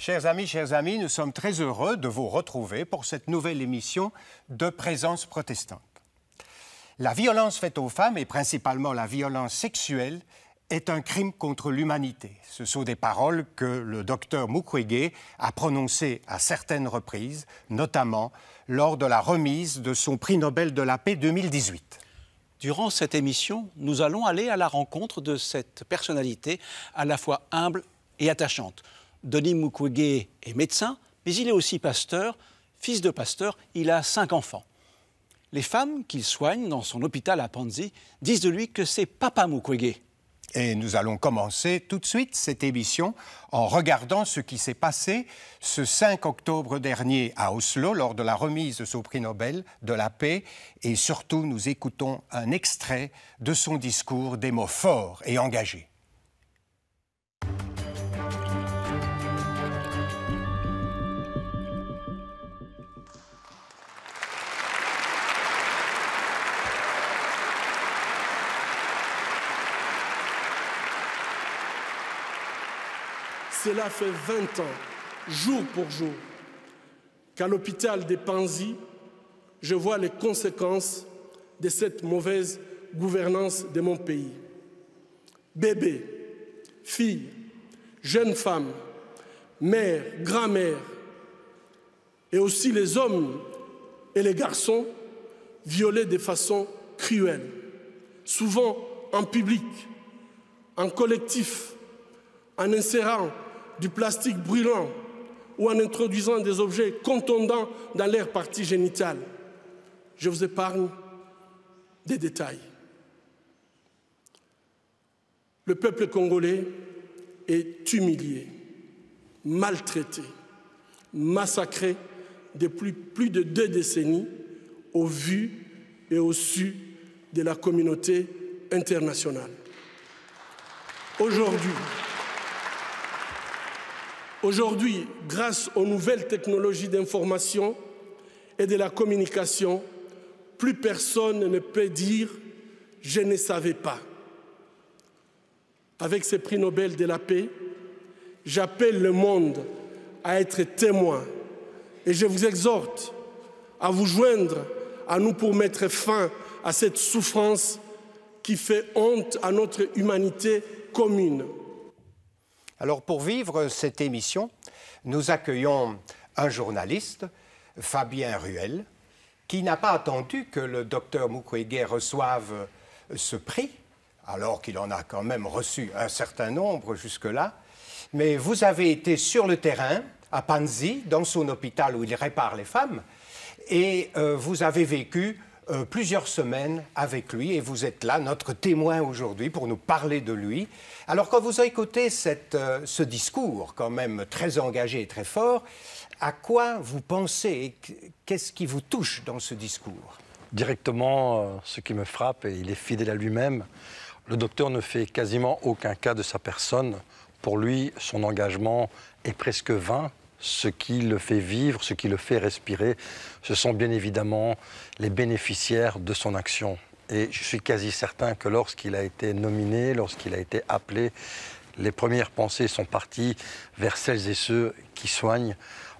Chers amis, nous sommes très heureux de vous retrouver pour cette nouvelle émission de Présence protestante. La violence faite aux femmes, et principalement la violence sexuelle, est un crime contre l'humanité. Ce sont des paroles que le docteur Mukwege a prononcées à certaines reprises, notamment lors de la remise de son prix Nobel de la paix 2018. Durant cette émission, nous allons aller à la rencontre de cette personnalité à la fois humble et attachante. Denis Mukwege est médecin, mais il est aussi pasteur. Fils de pasteur, il a 5 enfants. Les femmes qu'il soigne dans son hôpital à Panzi disent de lui que c'est Papa Mukwege. Et nous allons commencer tout de suite cette émission en regardant ce qui s'est passé ce 5 octobre dernier à Oslo lors de la remise de son prix Nobel de la paix. Et surtout, nous écoutons un extrait de son discours, des mots forts et engagés. Cela fait 20 ans, jour pour jour, qu'à l'hôpital de Panzi, je vois les conséquences de cette mauvaise gouvernance de mon pays. Bébés, filles, jeunes femmes, mères, grand-mères, et aussi les hommes et les garçons violés de façon cruelle, souvent en public, en collectif, en insérant du plastique brûlant ou en introduisant des objets contondants dans leurs parties génitales. Je vous épargne des détails. Le peuple congolais est humilié, maltraité, massacré depuis plus de 2 décennies au vu et au su de la communauté internationale. Aujourd'hui, grâce aux nouvelles technologies d'information et de la communication, plus personne ne peut dire « je ne savais pas ». Avec ce prix Nobel de la paix, j'appelle le monde à être témoin et je vous exhorte à vous joindre à nous pour mettre fin à cette souffrance qui fait honte à notre humanité commune. Alors pour vivre cette émission, nous accueillons un journaliste, Fabien Ruel, qui n'a pas attendu que le docteur Mukwege reçoive ce prix, alors qu'il en a quand même reçu un certain nombre jusque-là. Mais vous avez été sur le terrain, à Panzi, dans son hôpital où il répare les femmes, et vous avez vécu plusieurs semaines avec lui et vous êtes là, notre témoin aujourd'hui, pour nous parler de lui. Alors, quand vous écoutez ce discours, quand même très engagé et très fort, à quoi vous pensez? Qu'est-ce qui vous touche dans ce discours? Directement, ce qui me frappe, et il est fidèle à lui-même, le docteur ne fait quasiment aucun cas de sa personne. Pour lui, son engagement est presque vain. Ce qui le fait vivre, ce qui le fait respirer, ce sont bien évidemment les bénéficiaires de son action. Et je suis quasi certain que lorsqu'il a été nominé, lorsqu'il a été appelé, les premières pensées sont parties vers celles et ceux qui soignent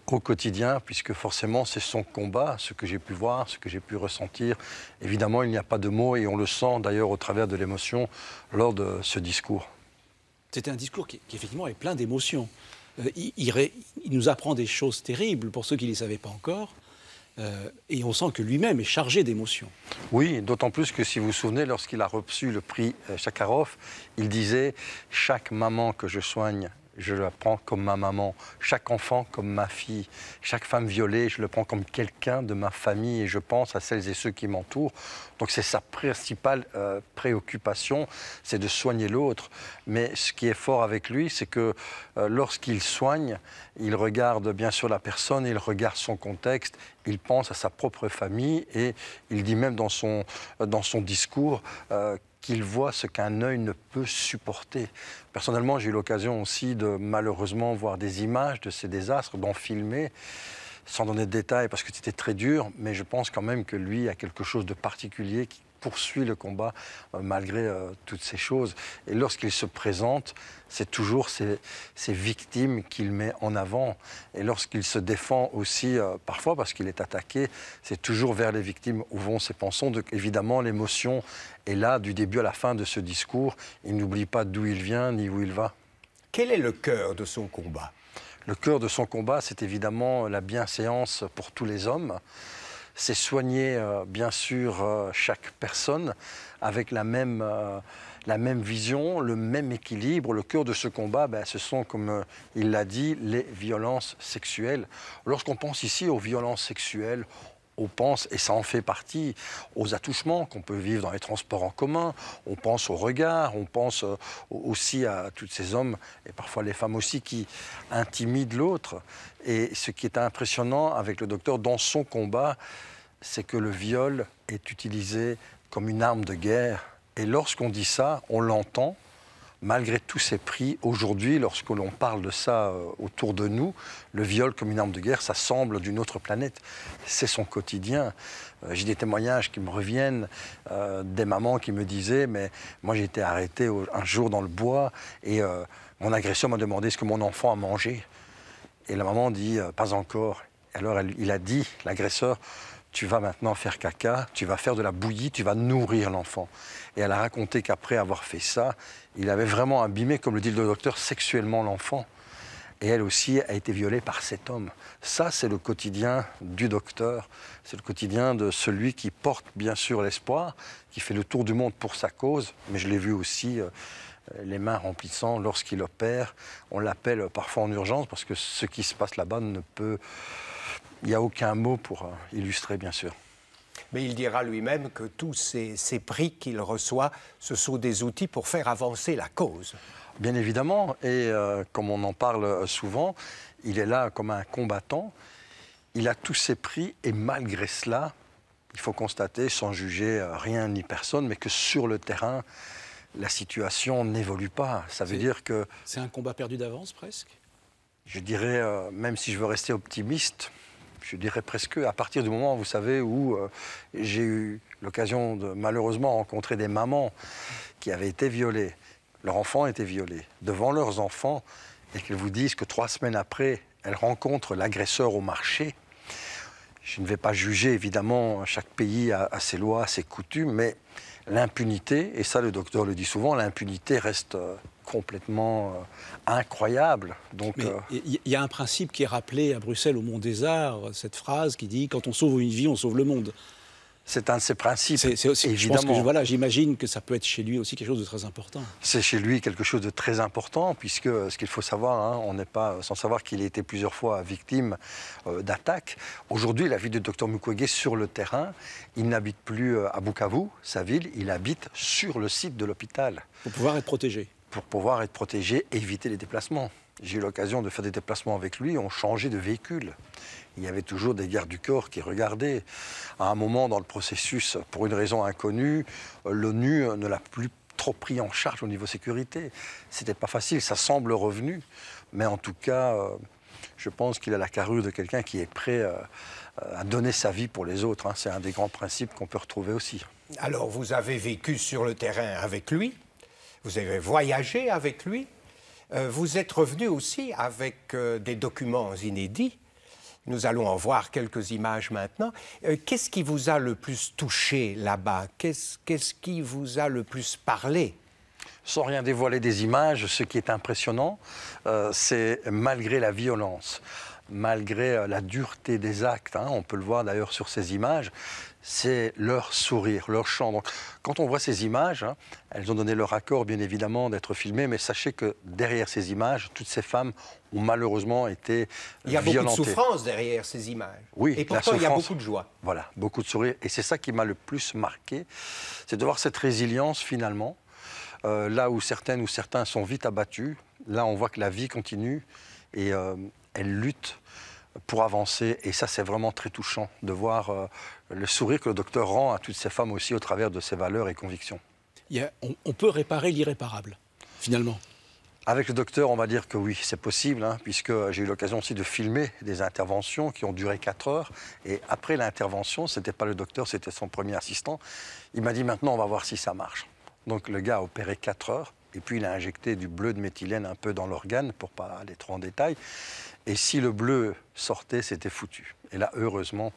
au quotidien, puisque forcément c'est son combat, ce que j'ai pu voir, ce que j'ai pu ressentir. Évidemment, il n'y a pas de mots et on le sent d'ailleurs au travers de l'émotion lors de ce discours. C'était un discours qui effectivement est plein d'émotions. Il nous apprend des choses terribles pour ceux qui ne les savaient pas encore. Et on sent que lui-même est chargé d'émotions. Oui, d'autant plus que si vous vous souvenez, lorsqu'il a reçu le prix Sakharov, il disait « Chaque maman que je soigne, je la prends comme ma maman. Chaque enfant comme ma fille. Chaque femme violée, je le prends comme quelqu'un de ma famille et je pense à celles et ceux qui m'entourent. » Donc c'est sa principale préoccupation, c'est de soigner l'autre. Mais ce qui est fort avec lui, c'est que lorsqu'il soigne, il regarde bien sûr la personne, il regarde son contexte, il pense à sa propre famille et il dit même dans son discours qu'il voit ce qu'un œil ne peut supporter. Personnellement, j'ai eu l'occasion aussi de malheureusement voir des images de ces désastres, d'en filmer, sans donner de détails parce que c'était très dur, mais je pense quand même que lui a quelque chose de particulier poursuit le combat malgré toutes ces choses. Et lorsqu'il se présente, c'est toujours ces victimes qu'il met en avant. Et lorsqu'il se défend aussi, parfois parce qu'il est attaqué, c'est toujours vers les victimes où vont ses pensées. Évidemment, l'émotion est là du début à la fin de ce discours. Il n'oublie pas d'où il vient ni où il va. Quel est le cœur de son combat? Le cœur de son combat, c'est évidemment la bienséance pour tous les hommes. C'est soigner, bien sûr, chaque personne avec la même vision, le même équilibre. Le cœur de ce combat, ce sont, comme il l'a dit, les violences sexuelles. Lorsqu'on pense ici aux violences sexuelles, on pense, et ça en fait partie, aux attouchements qu'on peut vivre dans les transports en commun, on pense au regard, on pense aussi à tous ces hommes, et parfois les femmes aussi, qui intimident l'autre. Et ce qui est impressionnant avec le docteur dans son combat, c'est que le viol est utilisé comme une arme de guerre. Et lorsqu'on dit ça, on l'entend. Malgré tous ces prix, aujourd'hui, lorsque l'on parle de ça autour de nous, le viol comme une arme de guerre, ça semble d'une autre planète. C'est son quotidien. J'ai des témoignages qui me reviennent, des mamans qui me disaient « mais moi j'ai été arrêté un jour dans le bois et mon agresseur m'a demandé est-ce que mon enfant a mangé ?» Et la maman dit « pas encore ». Alors il a dit, l'agresseur, tu vas maintenant faire caca, tu vas faire de la bouillie, tu vas nourrir l'enfant. Et elle a raconté qu'après avoir fait ça, il avait vraiment abîmé, comme le dit le docteur, sexuellement l'enfant. Et elle aussi a été violée par cet homme. Ça, c'est le quotidien du docteur. C'est le quotidien de celui qui porte bien sûr l'espoir, qui fait le tour du monde pour sa cause. Mais je l'ai vu aussi, les mains remplissant lorsqu'il opère. On l'appelle parfois en urgence parce que ce qui se passe là-bas ne peut... Il n'y a aucun mot pour illustrer, bien sûr. Mais il dira lui-même que tous ces prix qu'il reçoit, ce sont des outils pour faire avancer la cause. Bien évidemment, et comme on en parle souvent, il est là comme un combattant. Il a tous ses prix et malgré cela, il faut constater, sans juger rien ni personne, mais que sur le terrain, la situation n'évolue pas. Ça veut dire que... C'est un combat perdu d'avance, presque? Je dirais, même si je veux rester optimiste, je dirais presque à partir du moment, vous savez, où j'ai eu l'occasion de malheureusement rencontrer des mamans qui avaient été violées. Leur enfant était violé devant leurs enfants et qu'elles vous disent que 3 semaines après, elles rencontrent l'agresseur au marché. Je ne vais pas juger, évidemment, chaque pays a ses lois, ses coutumes, mais l'impunité, et ça le docteur le dit souvent, l'impunité reste complètement incroyable. Donc, il y a un principe qui est rappelé à Bruxelles au Mont des Arts, cette phrase qui dit « quand on sauve une vie, on sauve le monde ». C'est un de ses principes, c'est aussi, évidemment. Je pense que, voilà, j'imagine que ça peut être chez lui aussi quelque chose de très important. C'est chez lui quelque chose de très important, puisque ce qu'il faut savoir, hein, on n'est pas sans savoir qu'il a été plusieurs fois victime d'attaques. Aujourd'hui, la vie du docteur Mukwege sur le terrain, il n'habite plus à Bukavu, sa ville, il habite sur le site de l'hôpital. Pour pouvoir être protégé. Pour pouvoir être protégé et éviter les déplacements. J'ai eu l'occasion de faire des déplacements avec lui, on changeait de véhicule. Il y avait toujours des gardes du corps qui regardaient. À un moment dans le processus, pour une raison inconnue, l'ONU ne l'a plus trop pris en charge au niveau sécurité. C'était pas facile, ça semble revenu. Mais en tout cas, je pense qu'il a la carrure de quelqu'un qui est prêt à donner sa vie pour les autres. Hein. C'est un des grands principes qu'on peut retrouver aussi. Alors, vous avez vécu sur le terrain avec lui, vous avez voyagé avec lui, vous êtes revenu aussi avec des documents inédits. Nous allons en voir quelques images maintenant. Qu'est-ce qui vous a le plus touché là-bas? Qu'est-ce qui vous a le plus parlé? Sans rien dévoiler des images, ce qui est impressionnant, c'est malgré la violence, malgré la dureté des actes, hein, on peut le voir d'ailleurs sur ces images, c'est leur sourire, leur chant. Donc, quand on voit ces images, hein, elles ont donné leur accord, bien évidemment, d'être filmées, mais sachez que derrière ces images, toutes ces femmes ont malheureusement été violentées. Il y a beaucoup de souffrance derrière ces images. Oui, et pourtant, il y a beaucoup de joie. Voilà, beaucoup de sourires. Et c'est ça qui m'a le plus marqué, c'est de voir cette résilience, finalement. Là où certaines ou certains sont vite abattus, là, on voit que la vie continue et elle lutte pour avancer. Et ça, c'est vraiment très touchant de voir le sourire que le docteur rend à toutes ces femmes aussi au travers de ses valeurs et convictions. On peut réparer l'irréparable, finalement. Avec le docteur, on va dire que oui, c'est possible, hein, puisque j'ai eu l'occasion aussi de filmer des interventions qui ont duré 4 heures. Et après l'intervention, ce n'était pas le docteur, c'était son premier assistant. Il m'a dit, maintenant, on va voir si ça marche. Donc le gars a opéré 4 heures, et puis il a injecté du bleu de méthylène un peu dans l'organe, pour ne pas aller trop en détail. Et si le bleu sortait, c'était foutu. Et là, heureusement,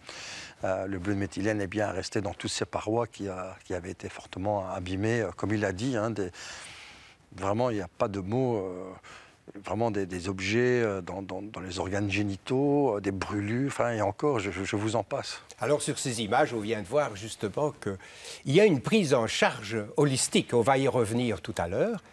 le bleu de méthylène est bien resté dans toutes ces parois qui avaient été fortement abîmées, comme il l'a dit, hein, vraiment, il n'y a pas de mots, vraiment des objets dans les organes génitaux, des brûlures, enfin, et encore, je vous en passe. Alors, sur ces images, on vient de voir justement qu'il y a une prise en charge holistique. On va y revenir tout à l'heure.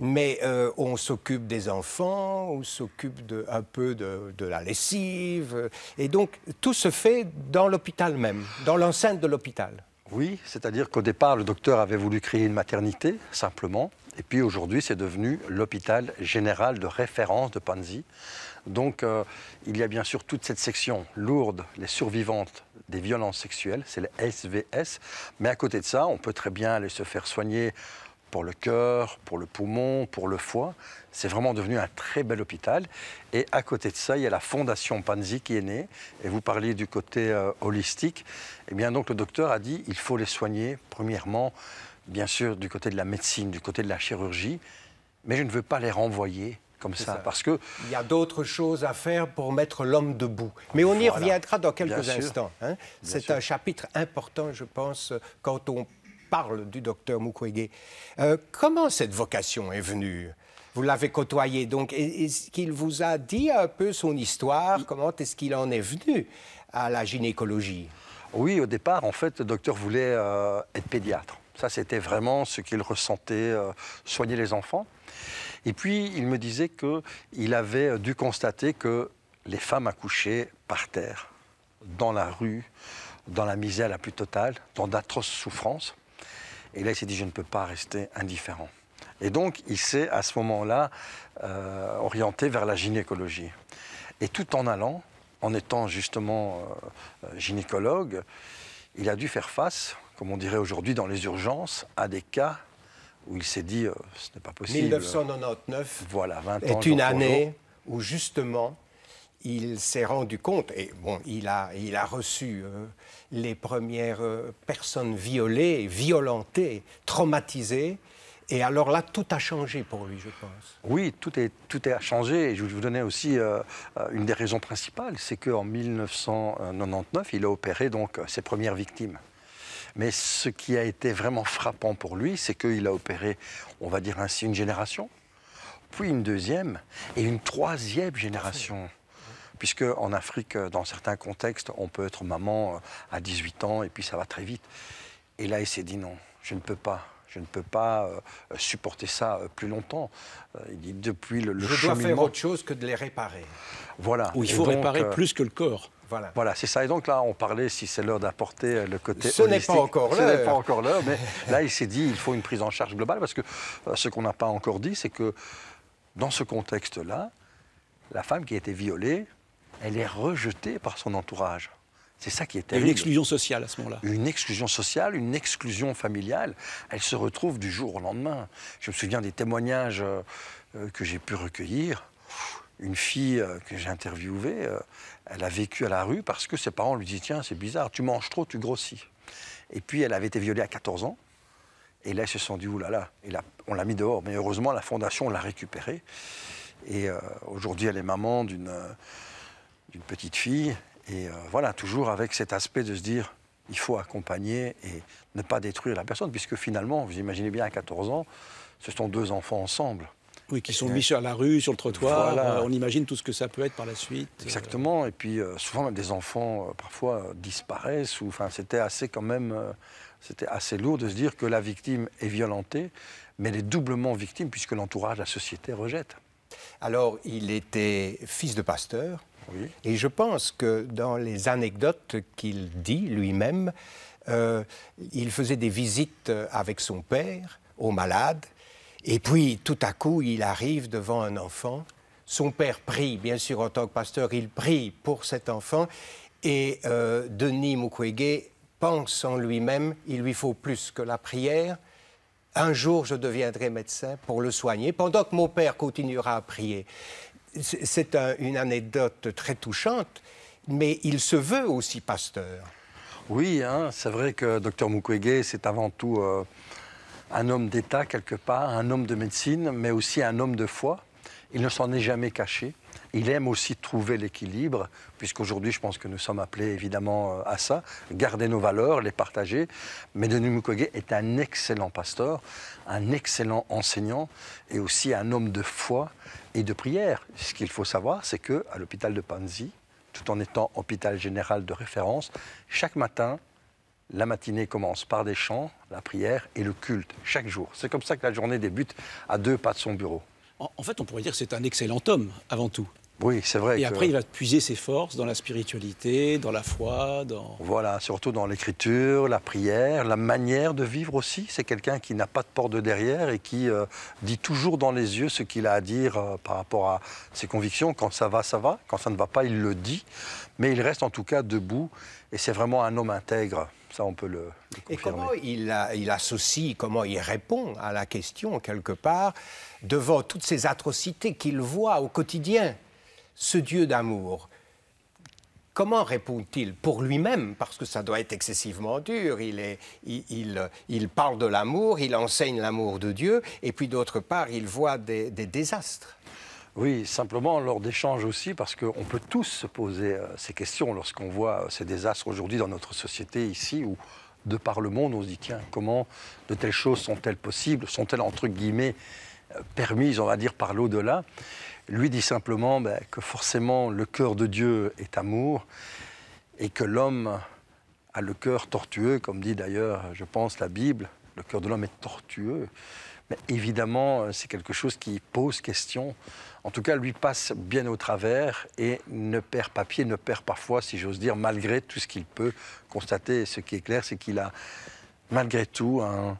Mais on s'occupe des enfants, on s'occupe un peu de la lessive. Et donc, tout se fait dans l'hôpital même, dans l'enceinte de l'hôpital. Oui, c'est-à-dire qu'au départ, le docteur avait voulu créer une maternité, simplement. Et puis aujourd'hui, c'est devenu l'hôpital général de référence de Panzi. Donc, il y a bien sûr toute cette section lourde, les survivantes des violences sexuelles, c'est les SVS. Mais à côté de ça, on peut très bien aller se faire soigner pour le cœur, pour le poumon, pour le foie. C'est vraiment devenu un très bel hôpital. Et à côté de ça, il y a la Fondation Panzi qui est née. Et vous parliez du côté holistique. Eh bien, donc, le docteur a dit il faut les soigner, premièrement, bien sûr, du côté de la médecine, du côté de la chirurgie. Mais je ne veux pas les renvoyer comme ça, parce que... Il y a d'autres choses à faire pour mettre l'homme debout. Mais on y reviendra dans quelques instants. Hein. C'est un chapitre important, je pense, quand on parle du docteur Mukwege. Comment cette vocation est venue? Vous l'avez côtoyé, donc est-ce qu'il vous a dit un peu son histoire? Comment est-ce qu'il en est venu à la gynécologie? Oui, au départ, en fait, le docteur voulait être pédiatre. Ça, c'était vraiment ce qu'il ressentait, soigner les enfants. Et puis, il me disait qu'il avait dû constater que les femmes accouchaient par terre, dans la rue, dans la misère la plus totale, dans d'atroces souffrances. Et là, il s'est dit, je ne peux pas rester indifférent. Et donc, il s'est, à ce moment-là, orienté vers la gynécologie. Et tout en allant, en étant justement gynécologue, il a dû faire face, comme on dirait aujourd'hui dans les urgences, à des cas où il s'est dit, ce n'est pas possible. 1999 voilà, 20 ans, est une année où, justement, il s'est rendu compte, et bon, il a reçu les premières personnes violées, violentées, traumatisées. Et alors là, tout a changé pour lui, je pense. Oui, tout a changé. Et je vais vous donner aussi une des raisons principales, c'est qu'en 1999, il a opéré donc ses premières victimes. Mais ce qui a été vraiment frappant pour lui, c'est qu'il a opéré, on va dire ainsi, une génération, puis une deuxième et une troisième génération. Puisque en Afrique, dans certains contextes, on peut être maman à 18 ans et puis ça va très vite. Et là, il s'est dit non, je ne peux pas. Je ne peux pas supporter ça plus longtemps. Il dit depuis le cheminement... Je dois faire autre chose que de les réparer. Voilà. Où il faut réparer plus que le corps. Voilà, c'est ça. Et donc là, on parlait si c'est l'heure d'apporter le côté holistique. Ce n'est pas encore l'heure. Ce n'est pas encore l'heure, mais là, il s'est dit il faut une prise en charge globale, parce que ce qu'on n'a pas encore dit, c'est que dans ce contexte-là, la femme qui a été violée, elle est rejetée par son entourage. C'est ça qui est terrible. Une exclusion sociale à ce moment-là. Une exclusion sociale, une exclusion familiale. Elle se retrouve du jour au lendemain. Je me souviens des témoignages que j'ai pu recueillir. Une fille que j'ai interviewée, elle a vécu à la rue parce que ses parents lui disaient « Tiens, c'est bizarre, tu manges trop, tu grossis ». Et puis elle avait été violée à 14 ans. Et là, ils se sont dit « Ouh là là ». Et là, on l'a mis dehors. Mais heureusement, la Fondation l'a récupérée. Et aujourd'hui, elle est maman d'une petite fille. Et voilà, toujours avec cet aspect de se dire, il faut accompagner et ne pas détruire la personne, puisque finalement, vous imaginez bien, à 14 ans, ce sont 2 enfants ensemble. Oui, qui sont mis sur la rue, sur le trottoir. Voilà. On imagine tout ce que ça peut être par la suite. Exactement. Et puis, souvent, même des enfants, parfois, disparaissent. C'était assez quand même... c'était assez lourd de se dire que la victime est violentée, mais elle est doublement victime, puisque l'entourage, la société rejette. Alors, il était fils de pasteur. Oui. Et je pense que dans les anecdotes qu'il dit lui-même, il faisait des visites avec son père aux malades. Et puis, tout à coup, il arrive devant un enfant. Son père prie, bien sûr, en tant que pasteur, il prie pour cet enfant. Et Denis Mukwege pense en lui-même, il lui faut plus que la prière, un jour je deviendrai médecin pour le soigner, pendant que mon père continuera à prier. C'est une anecdote très touchante, mais il se veut aussi pasteur. Oui, hein, c'est vrai que Dr Mukwege, c'est avant tout un homme d'État quelque part, un homme de médecine, mais aussi un homme de foi. Il ne s'en est jamais caché. Il aime aussi trouver l'équilibre, puisqu'aujourd'hui, je pense que nous sommes appelés évidemment à ça, garder nos valeurs, les partager. Mais Denis Mukwege est un excellent pasteur, un excellent enseignant et aussi un homme de foi et de prière. Ce qu'il faut savoir, c'est qu'à l'hôpital de Panzi, tout en étant hôpital général de référence, chaque matin, la matinée commence par des chants, la prière et le culte, chaque jour. C'est comme ça que la journée débute à 2 pas de son bureau. En fait, on pourrait dire que c'est un excellent homme, avant tout. Oui, c'est vrai. Et après, il va puiser ses forces dans la spiritualité, dans la foi, dans... Voilà, surtout dans l'écriture, la prière, la manière de vivre aussi. C'est quelqu'un qui n'a pas de porte de derrière et qui dit toujours dans les yeux ce qu'il a à dire par rapport à ses convictions. Quand ça va, ça va. Quand ça ne va pas, il le dit. Mais il reste en tout cas debout et c'est vraiment un homme intègre. Ça, on peut le confirmer. Et comment il associe, comment il répond à la question, quelque part, devant toutes ces atrocités qu'il voit au quotidien, ce Dieu d'amour? Comment répond-il pour lui-même? Parce que ça doit être excessivement dur. Il parle de l'amour, il enseigne l'amour de Dieu, et puis d'autre part, il voit des désastres. Oui, simplement lors d'échanges aussi, parce qu'on peut tous se poser ces questions lorsqu'on voit ces désastres aujourd'hui dans notre société ici, où de par le monde, on se dit, tiens, comment de telles choses sont-elles possibles? Sont-elles, entre guillemets, permises, on va dire, par l'au-delà? Lui dit simplement que forcément le cœur de Dieu est amour et que l'homme a le cœur tortueux, comme dit d'ailleurs, je pense, la Bible. Le cœur de l'homme est tortueux. Mais évidemment, c'est quelque chose qui pose question. En tout cas, lui passe bien au travers et ne perd pas pied, ne perd pas foi, si j'ose dire, malgré tout ce qu'il peut constater. Ce qui est clair, c'est qu'il a, malgré tout, un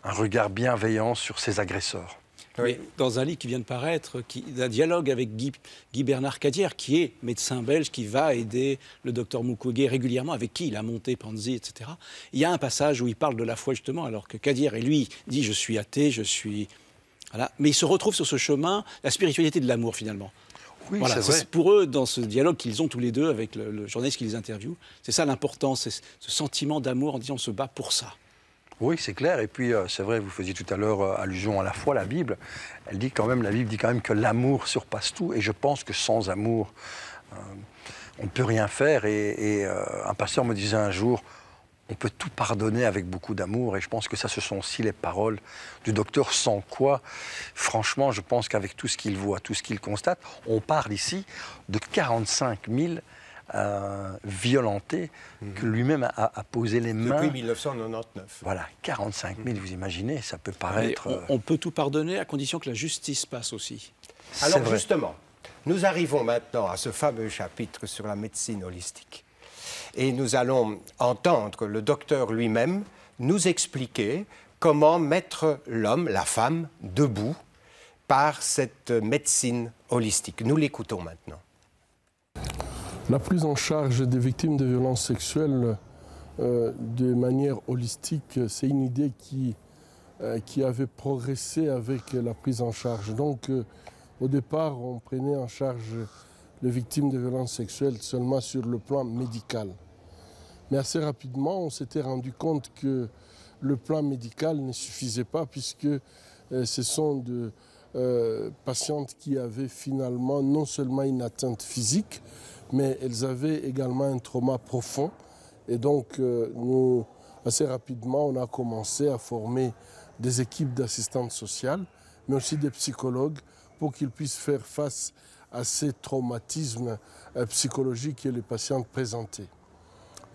regard bienveillant sur ses agresseurs. Oui. Dans un livre qui vient de paraître, un dialogue avec Guy Bernard Cadière, qui est médecin belge, qui va aider le docteur Mukwege régulièrement, avec qui il a monté Panzi, etc. Il y a un passage où il parle de la foi, justement, alors que Cadière, et lui, dit « je suis athée, je suis... » Voilà. Mais il se retrouve sur ce chemin, la spiritualité de l'amour, finalement. Oui, voilà, c'est vrai. Pour eux, dans ce dialogue qu'ils ont tous les deux avec le journaliste qui les interviewe, c'est ça l'importance, c'est ce sentiment d'amour en disant « on se bat pour ça ». Oui, c'est clair. Et puis, c'est vrai, vous faisiez tout à l'heure allusion à la foi, la Bible. La Bible dit quand même que l'amour surpasse tout. Et je pense que sans amour, on ne peut rien faire. Et un pasteur me disait un jour, on peut tout pardonner avec beaucoup d'amour. Et je pense que ça, ce sont aussi les paroles du docteur, sans quoi, franchement, je pense qu'avec tout ce qu'il voit, tout ce qu'il constate, on parle ici de 45 000 violenté, que lui-même a posé les mains. Depuis 1999. Voilà, 45 000, vous imaginez, ça peut paraître... On peut tout pardonner à condition que la justice passe aussi. Alors justement, nous arrivons maintenant à ce fameux chapitre sur la médecine holistique. Et nous allons entendre le docteur lui-même nous expliquer comment mettre l'homme, la femme, debout par cette médecine holistique. Nous l'écoutons maintenant. La prise en charge des victimes de violences sexuelles de manière holistique, c'est une idée qui avait progressé avec la prise en charge. Donc, au départ, on prenait en charge les victimes de violences sexuelles seulement sur le plan médical. Mais assez rapidement, on s'était rendu compte que le plan médical ne suffisait pas puisque ce sont de patientes qui avaient finalement non seulement une atteinte physique, mais elles avaient également un trauma profond. Et donc, nous, assez rapidement, on a commencé à former des équipes d'assistantes sociales, mais aussi des psychologues, pour qu'ils puissent faire face à ces traumatismes psychologiques que les patientes présentaient.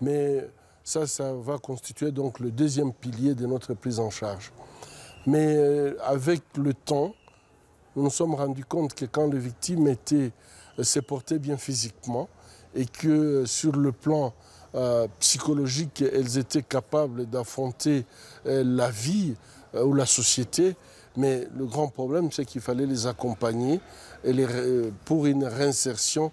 Mais ça va constituer donc le deuxième pilier de notre prise en charge. Mais avec le temps, nous nous sommes rendus compte que quand les victimes se portaient bien physiquement et que sur le plan psychologique, elles étaient capables d'affronter la vie ou la société, mais le grand problème, c'est qu'il fallait les accompagner pour une réinsertion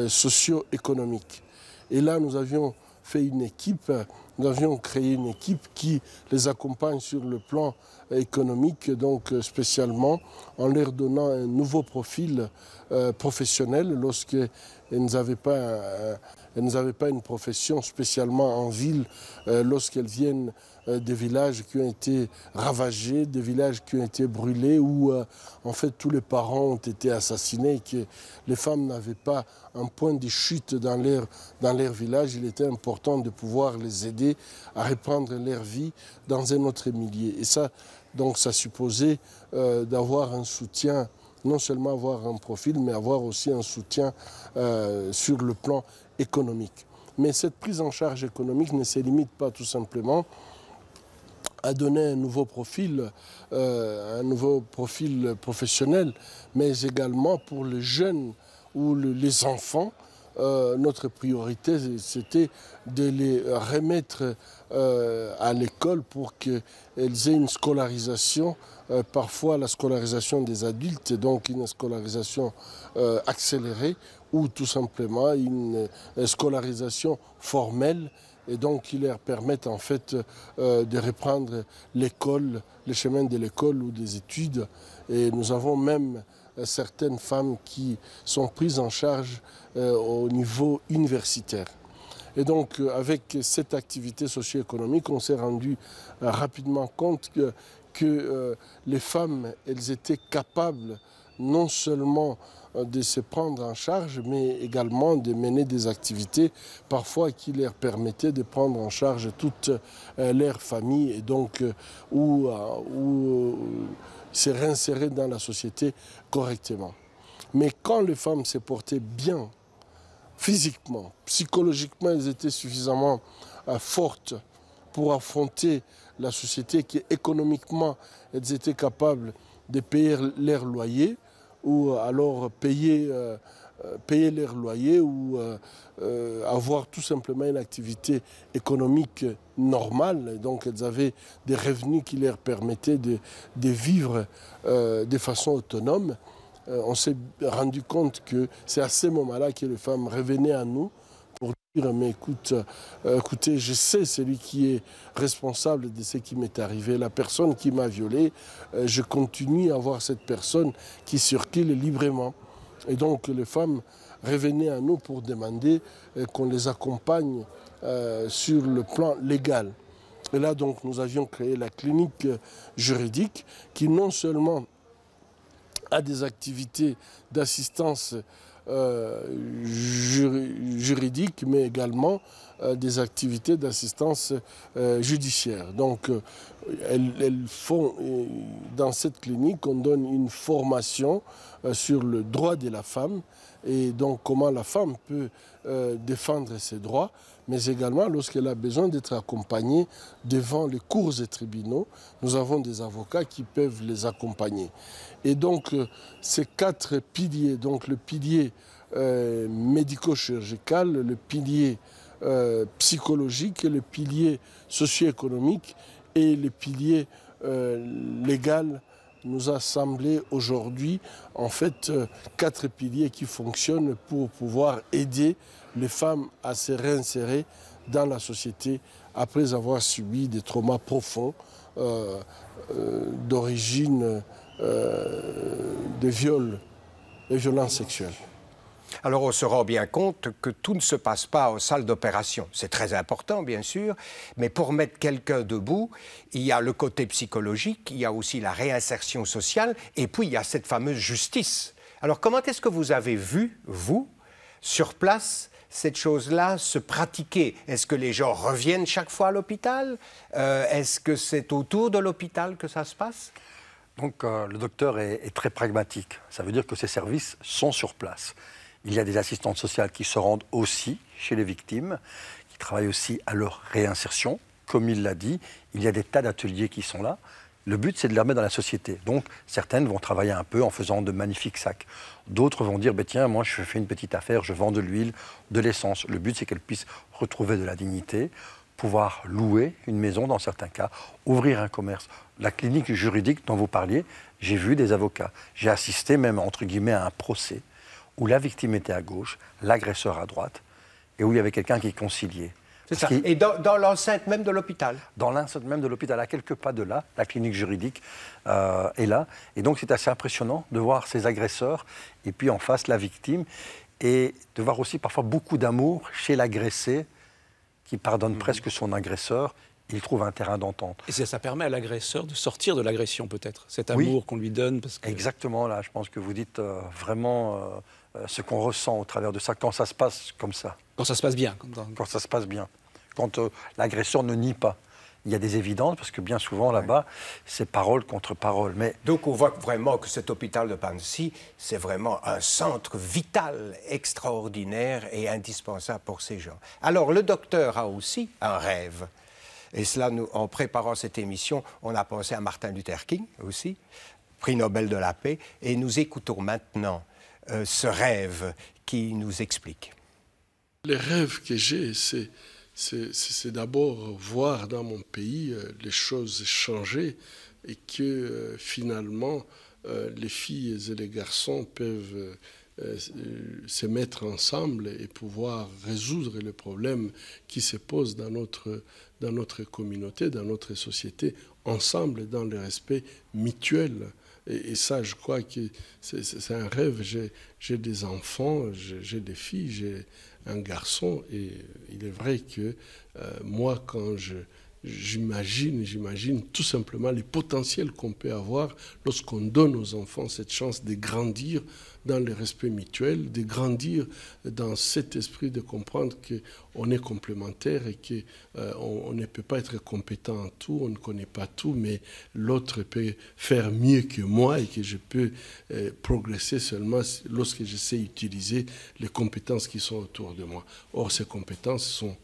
socio-économique. Et là, nous avions fait une équipe nous avions créé une équipe qui les accompagne sur le plan économique, donc spécialement en leur donnant un nouveau profil professionnel lorsqu'elles n'avaient pas une profession spécialement en ville, lorsqu'elles viennent des villages qui ont été ravagés, des villages qui ont été brûlés, où en fait tous les parents ont été assassinés et que les femmes n'avaient pas un point de chute dans leur village. Il était important de pouvoir les aider à reprendre leur vie dans un autre milieu. Et ça, donc, ça supposait d'avoir un soutien, non seulement avoir un profil, mais avoir aussi un soutien sur le plan économique. Mais cette prise en charge économique ne se limite pas tout simplement à donner un nouveau profil professionnel, mais également pour les jeunes ou les enfants. Notre priorité, c'était de les remettre à l'école pour qu'elles aient une scolarisation, parfois la scolarisation des adultes, donc une scolarisation accélérée, ou tout simplement une scolarisation formelle, et donc qui leur permettent en fait de reprendre l'école, le chemin de l'école ou des études. Et nous avons même certaines femmes qui sont prises en charge au niveau universitaire. Et donc avec cette activité socio-économique, on s'est rendu rapidement compte que les femmes, elles étaient capables non seulement de se prendre en charge, mais également de mener des activités parfois qui leur permettaient de prendre en charge toute leur famille et donc où se réinsérer dans la société correctement. Mais quand les femmes se portaient bien physiquement, psychologiquement, elles étaient suffisamment fortes pour affronter la société, qui économiquement, elles étaient capables de payer leur loyer, ou alors payer leur loyer ou avoir tout simplement une activité économique normale. Et donc elles avaient des revenus qui leur permettaient de vivre de façon autonome. On s'est rendu compte que c'est à ce moment-là que les femmes revenaient à nous pour dire mais écoutez, je sais celui qui est responsable de ce qui m'est arrivé, la personne qui m'a violée, je continue à voir cette personne qui circule librement. Et donc les femmes revenaient à nous pour demander qu'on les accompagne sur le plan légal. Et là donc nous avions créé la clinique juridique qui non seulement a des activités d'assistance juridique, mais également des activités d'assistance judiciaire. Donc, elles font, dans cette clinique, on donne une formation sur le droit de la femme et donc comment la femme peut défendre ses droits, mais également lorsqu'elle a besoin d'être accompagnée devant les cours et tribunaux, nous avons des avocats qui peuvent les accompagner. Et donc, ces 4 piliers, donc le pilier médico-chirurgical, le pilier psychologique, le pilier socio-économique et le pilier légal, nous a semblé aujourd'hui en fait 4 piliers qui fonctionnent pour pouvoir aider les femmes à se réinsérer dans la société après avoir subi des traumas profonds d'origine de viols et violences sexuelles. Alors on se rend bien compte que tout ne se passe pas en salle d'opération. C'est très important, bien sûr, mais pour mettre quelqu'un debout, il y a le côté psychologique, il y a aussi la réinsertion sociale, et puis il y a cette fameuse justice. Alors comment est-ce que vous avez vu, vous, sur place, cette chose-là se pratiquer? Est-ce que les gens reviennent chaque fois à l'hôpital? Est-ce que c'est autour de l'hôpital que ça se passe? Donc le docteur est très pragmatique. Ça veut dire que ces services sont sur place. Il y a des assistantes sociales qui se rendent aussi chez les victimes, qui travaillent aussi à leur réinsertion. Comme il l'a dit, il y a des tas d'ateliers qui sont là. Le but, c'est de les remettre dans la société. Donc, certaines vont travailler un peu en faisant de magnifiques sacs. D'autres vont dire, tiens, moi, je fais une petite affaire, je vends de l'huile, de l'essence. Le but, c'est qu'elles puissent retrouver de la dignité, pouvoir louer une maison dans certains cas, ouvrir un commerce. La clinique juridique dont vous parliez, j'ai vu des avocats. J'ai assisté même, entre guillemets, à un procès où la victime était à gauche, l'agresseur à droite, et où il y avait quelqu'un qui conciliait. C'est ça. Et dans l'enceinte même de l'hôpital. Dans l'enceinte même de l'hôpital, à quelques pas de là, la clinique juridique est là. Et donc c'est assez impressionnant de voir ces agresseurs et puis en face la victime et de voir aussi parfois beaucoup d'amour chez l'agressé qui pardonne presque son agresseur. Il trouve un terrain d'entente. Et ça permet à l'agresseur de sortir de l'agression peut-être, cet amour qu'on lui donne. Parce que... Exactement, là je pense que vous dites vraiment ce qu'on ressent au travers de ça quand ça se passe comme ça. Quand ça se passe bien. Quand ça se passe bien. Quand l'agresseur ne nie pas. Il y a des évidences, parce que bien souvent, là-bas, c'est parole contre parole. Mais... Donc on voit vraiment que cet hôpital de Panzi, c'est vraiment un centre vital, extraordinaire et indispensable pour ces gens. Alors le docteur a aussi un rêve. Et cela, en préparant cette émission, on a pensé à Martin Luther King aussi, prix Nobel de la paix. Et nous écoutons maintenant ce rêve qui nous explique. Les rêves que j'ai, c'est d'abord voir dans mon pays les choses changer et que finalement les filles et les garçons peuvent se mettre ensemble et pouvoir résoudre les problèmes qui se posent dans notre communauté, dans notre société, ensemble, dans le respect mutuel. Et ça, je crois que c'est un rêve. J'ai des enfants, j'ai des filles, j'ai un garçon. Et il est vrai que moi, quand j'imagine tout simplement les potentiels qu'on peut avoir lorsqu'on donne aux enfants cette chance de grandir dans le respect mutuel, de grandir dans cet esprit de comprendre qu'on est complémentaires et qu'on ne peut pas être compétent en tout, on ne connaît pas tout, mais l'autre peut faire mieux que moi et que je peux progresser seulement lorsque je sais utiliser les compétences qui sont autour de moi. Or, ces compétences sont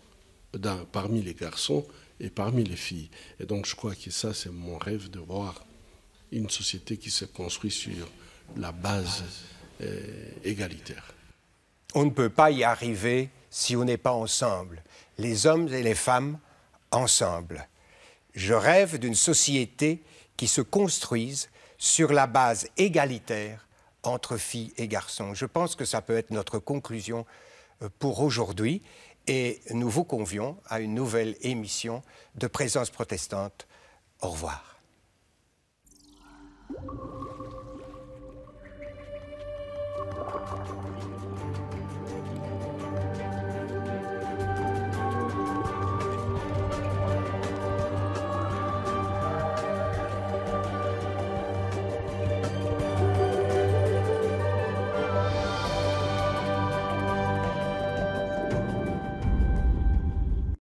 parmi les garçons et parmi les filles. Et donc je crois que ça, c'est mon rêve de voir une société qui se construit sur la base égalitaire. On ne peut pas y arriver si on n'est pas ensemble, les hommes et les femmes ensemble. Je rêve d'une société qui se construise sur la base égalitaire entre filles et garçons. Je pense que ça peut être notre conclusion pour aujourd'hui. Et nous vous convions à une nouvelle émission de Présence protestante. Au revoir.